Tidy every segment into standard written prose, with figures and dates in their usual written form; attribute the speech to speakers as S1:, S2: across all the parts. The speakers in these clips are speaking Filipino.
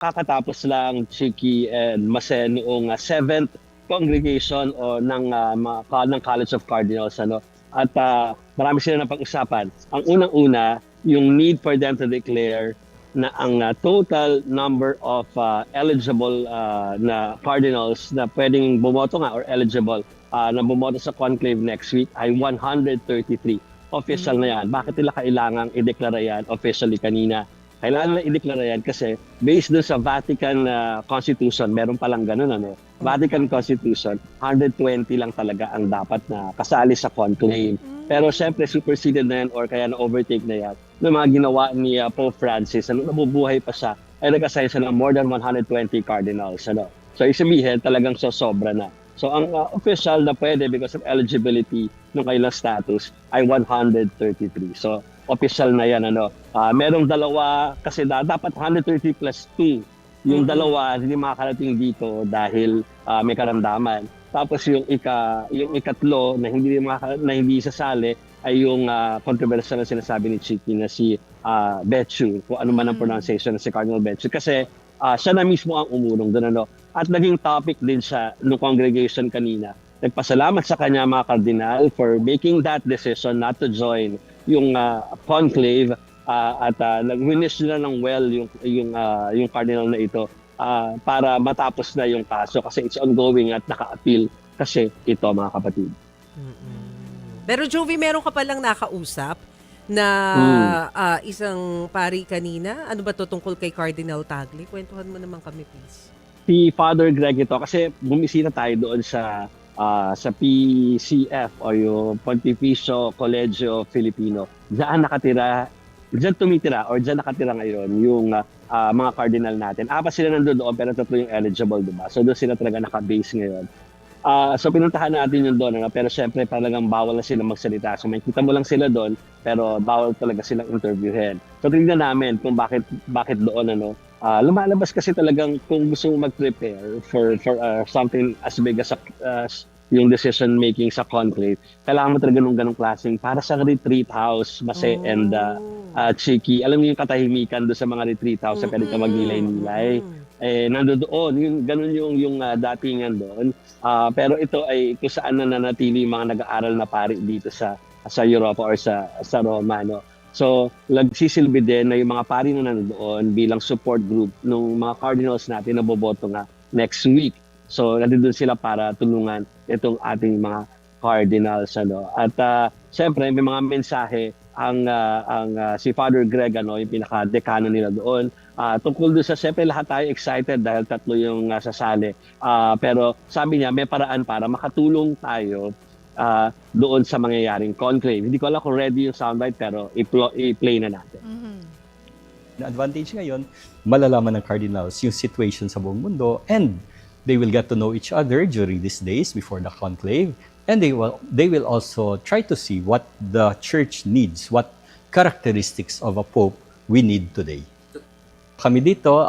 S1: kakatapos lang Chiki and Mase noong 7th congregation o ng College of Cardinals ano. At marami sila na pag-usapan. Ang unang-una, yung need for them to declare na ang total number of eligible na cardinals na pwedeng bumoto nga or eligible na bumoto sa conclave next week ay 133. Official na yan. Bakit nila kailangang i-declare yan officially kanina? Kailangan na i-declare yan kasi based dun sa Vatican Constitution, meron palang ganun ano. Vatican Constitution, 120 lang talaga ang dapat na kasali sa conclave. Pero syempre superseded na yan or kaya na-overtake na yan ng mga ginawa ni Pope Francis. Ano, nabubuhay pa siya, ay nag-assign siya ng more than 120 cardinals. Ano. So isabihin, talagang sosobra na. So ang official na pwede because of eligibility ng kailang status ay 133. So official na yan ano. Merong dalawa kasi dapat 130 plus 2. Yung dalawa hindi makakarating dito dahil may karamdaman. Tapos yung ikatlo na hindi sasali ay yung controversial na sinasabi ni Chiki na si Betchu, kung ano man ang pronunciation na si Cardinal Betchu kasi siya na mismo ang umulong doon ano. At naging topic din siya ng congregation kanina. Nagpasalamat sa kanya mga kardinal for making that decision not to join yung conclave at nag-witness nila ng well yung cardinal na ito para matapos na yung kaso kasi it's ongoing at naka-appeal kasi ito mga kapatid.
S2: Pero Jovi, meron ka palang nakausap na isang pari kanina. Ano ba to tungkol kay Cardinal Tagle? Kwentuhan mo naman kami, please.
S1: Si Father Greg ito kasi bumisita tayo doon sa PCF o yung Pontificio Colegio Filipino. Diyan tumitira or diyan nakatira ngayon yung mga cardinal natin. Apat sila nandoon pero 3 yung eligible, diba? So doon sila talaga naka-base ngayon. So pinuntahan natin yung doon, ano? Pero syempre talagang bawal na sila magsalita. So may kita mo lang sila doon, pero bawal talaga silang interviewin. So tingnan namin kung bakit doon ano. Lumalabas kasi talagang kung gusto mo mag-prepare for something as big as yung decision making sa conclave, kailangan mo talaga ng ganong klaseng para sa retreat house, Mase and Chiki. Alam mo yung katahimikan doon sa mga retreat house sa pwede ka magnilay-nilay. Nandoon, ganun yung datingan doon. Pero ito ay kung saan na nanatili yung mga nag-aaral na pari dito sa Europa or sa Roma. No? So, nagsisilbi din na yung mga pari na nandoon bilang support group ng mga cardinals natin na boboto nga next week. So, nandun sila para tulungan itong ating mga cardinals. Ano? At syempre, may mga mensahe ang si Father Greg, ano, yung pinaka-dekano nila doon. Tungkol doon sa, syempre lahat tayo excited dahil 3 yung sasali. Pero sabi niya, may paraan para makatulong tayo doon sa mangyayaring conclave. Hindi ko alam kung ready yung soundbite pero i-play na natin.
S3: The advantage ngayon, malalaman ng cardinals yung situation sa buong mundo and they will get to know each other during these days before the conclave. And they will also try to see what the church needs, what characteristics of a pope we need today. Kami dito,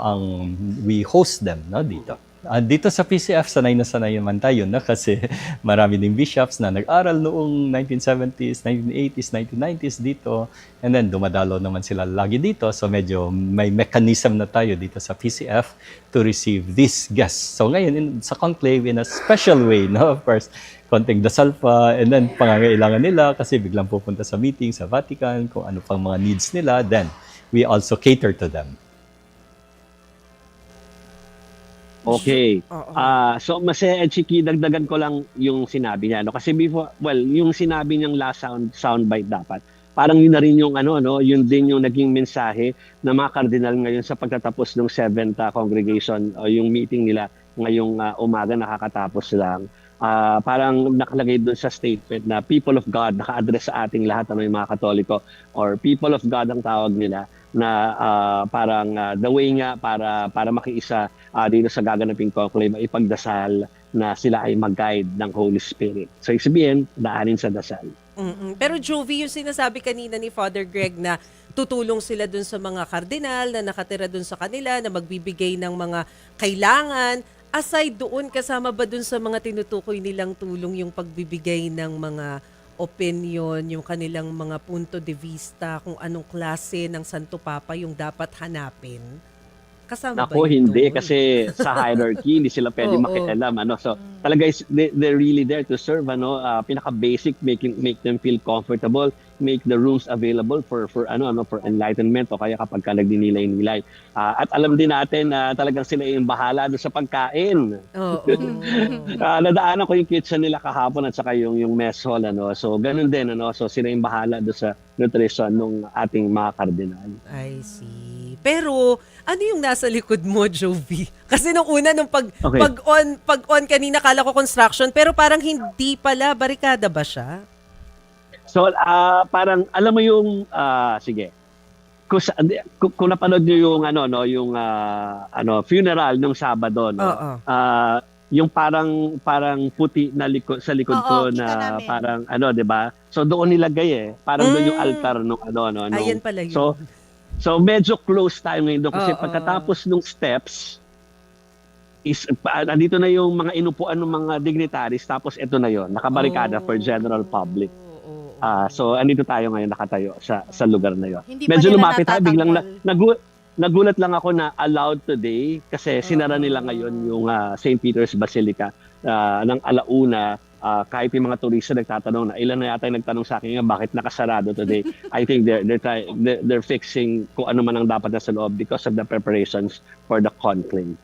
S3: we host them dito. Dito sa PCF, sanay na sanay naman tayo kasi marami ding bishops na nag-aral noong 1970s, 1980s, 1990s dito. And then dumadalo naman sila lagi dito. So medyo may mechanism na tayo dito sa PCF to receive these guests. So ngayon, sa conclave, in a special way, of course, konting dasal pa, and then pangangailangan nila kasi biglang pupunta sa meeting sa Vatican, kung ano pang mga needs nila, then we also cater to them.
S1: Okay. So Mase and Chiki, dagdagan ko lang yung sinabi niya. No? Kasi yung sinabi niyang last soundbite dapat, parang yun na rin yung yun din yung naging mensahe ng mga kardinal ngayon sa pagtatapos ng 7th congregation o yung meeting nila ngayong umaga nakakatapos lang. Parang nakalagay doon sa statement na people of God, naka-address sa ating lahat, yung mga Katoliko, or people of God ang tawag nila, na parang the way nga para makiisa dito sa gaganaping conclave, ipagdasal na sila ay mag-guide ng Holy Spirit. So, sabihin, daanin sa dasal.
S2: Pero Jovi, yung sinasabi kanina ni Father Greg na tutulong sila dun sa mga kardinal na nakatira dun sa kanila, na magbibigay ng mga kailangan. Aside doon, kasama ba dun sa mga tinutukoy nilang tulong yung pagbibigay ng mga opinion, yung kanilang mga punto de vista, kung anong klase ng Santo Papa yung dapat hanapin? Kasama ba
S1: Nako,
S2: yun
S1: hindi
S2: doon?
S1: kasi sa hierarchy hindi sila pwede
S2: Oo.
S1: makialam so talaga they're really there to serve pinaka basic make them feel comfortable, make the rooms available for for enlightenment o kaya kapag ka nagninilay-nilay. At alam din natin na talagang sila yung bahala doon sa pagkain.
S2: Oo.
S1: Nadaanan ko yung kitchen nila kahapon at saka yung mess hall so ganun din so sila yung bahala doon sa nutrition ng ating mga kardinal.
S2: I see. Pero ano yung nasa likod mo, Jovi? Kasi nung una
S1: Okay.
S2: pag-on kanina kala ko construction pero parang hindi pala, barikada ba siya?
S1: So parang alam mo yung sige. Kung napanood niyo yung yung funeral nung Sabado
S2: Oo.
S1: yung parang puti na sa likod
S4: Oo,
S1: ko
S4: kita
S1: na
S4: namin.
S1: parang 'di ba? So doon nilagay parang doon yung altar nung nung
S2: Ayan pala yun.
S1: So medyo close tayo ngayon doon kasi
S2: Oo.
S1: pagkatapos nung steps andito na yung mga inupuan ng mga dignitaries tapos ito na yon nakabarikada for general public. So andito tayo ngayon nakatayo sa lugar na yon.
S4: Hindi pa
S1: Medyo
S4: nila
S1: lumapit tayo biglang
S4: natatanggal.
S1: nagulat lang ako na allowed today kasi sinara nila ngayon yung St. Peter's Basilica ng alauna. Kahit yung mga turista nagtatanong na ilan na yata yung nagtanong sa akin bakit nakasarado today. I think they're fixing kung ano man ang dapat na sa loob because of the preparations for the conclave.